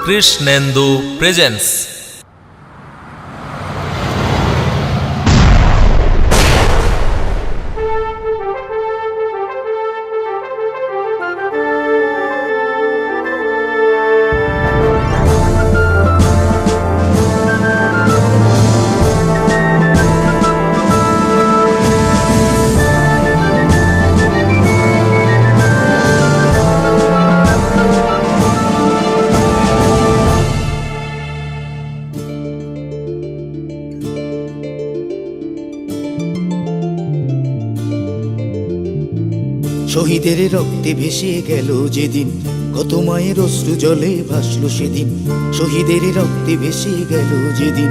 Krishnendu presence. শহীদের রক্তে ভেসে গেল যেদিন, কত মায়ের অশ্রু জলে ভাসলো সেদিন। শহীদের রক্তে ভেসে গেল যেদিন,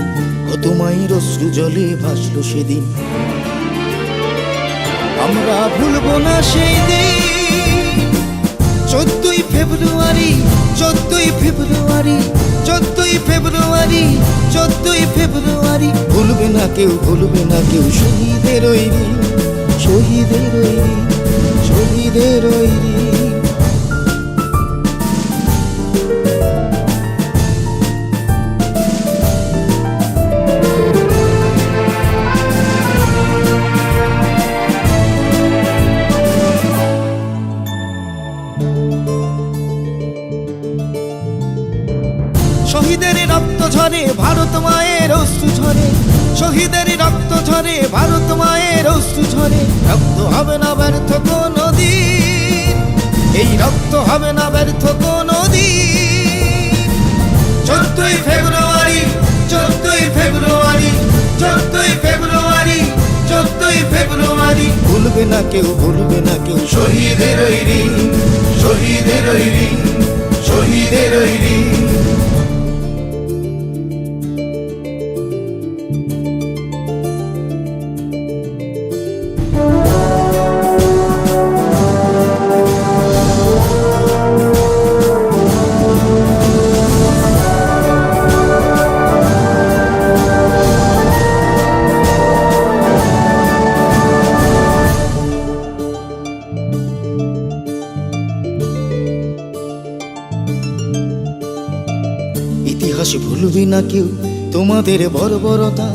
কত মায়ের অশ্রু জলে ভাসলো সেদিন। আমরা ভুলব না সেই দিন, 14ই ফেব্রুয়ারি, 14ই ফেব্রুয়ারি, 14ই ফেব্রুয়ারি, 14ই ফেব্রুয়ারি। ভুলবে না কেউ, ভুলবে না কেউ শহীদের ওই দিন, শহীদের ওই দিন, শহীদের ওই দিন। শহীদের রক্ত ঝরে, ভারত মায়ের অশ্রু ঝরে। শহীদের রক্ত ঝরে, ভারত মায়ের অশ্রু ঝরে। রক্ত হবে না ব্যর্থ কোনো দিন, এই রক্ত হবে না ব্যর্থ কোনো দিন। 14ই ফেব্রুয়ারি, 14ই ফেব্রুয়ারি, 14ই ফেব্রুয়ারি, 14ই ফেব্রুয়ারি। ভুলবে না কেউ, ভুলবে না কেউ শহীদের ওই দিন, শহীদের ওই দিন, শহীদের ওই দিন। ইতিহাস ভুলবে না কেউ তোমাদের বর্বরতা,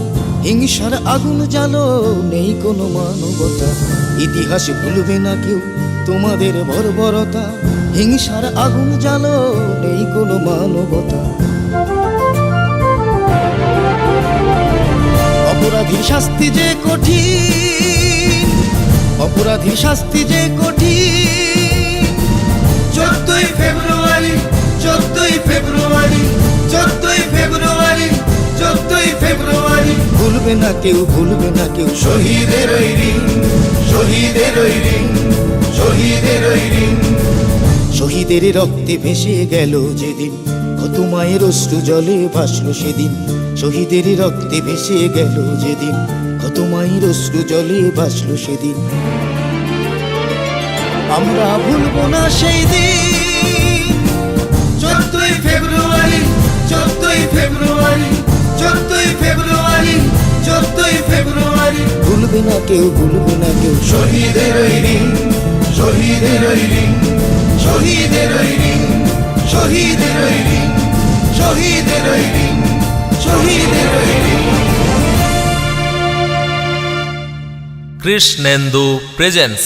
হিংসার আগুন জ্বালো, নেই কোনো মানবতা। ইতিহাস ভুলবে না কেউ তোমাদের বর্বরতা, হিংসার আগুন জ্বালো, নেই কোনো মানবতা। অপরাধীর শাস্তি যে কঠিন, অপরাধীর শাস্তি যে কঠিন। 14ই ফেব্রুয়ারি, 14ই ফেব্রুয়ারি, 14ই ফেব্রুয়ারি, 14ই ফেব্রুয়ারি। ভুলবে না কেউ, ভুলবে না কেউ শহীদের ওই দিন, শহীদের ওই দিন, শহীদের ওই দিন। শহীদের রক্তে ভেসে গেল যেদিন, কত মায়ের অশ্রু জলে ভাসলো সেদিন। শহীদের রক্তে ভেসে গেল যেদিন, কত মায়ের অশ্রু জলে ভাসলো সেদিন। আমরা ভুলব না সেই দিন, 14ই ফেব্রুয়ারি, 14ই ফেব্রুয়ারি, 14ই ফেব্রুয়ারি, 14ই ফেব্রুয়ারি। ভুলবে না কেউ, ভুলবে না কেউ শহীদের ওই দিন, শহীদের ওই দিন, শহীদের ওই দিন, শহীদের ওই দিন, শহীদের ওই দিন, শহীদের ওই দিন। কৃষ্ণেন্দু প্রেজেন্স।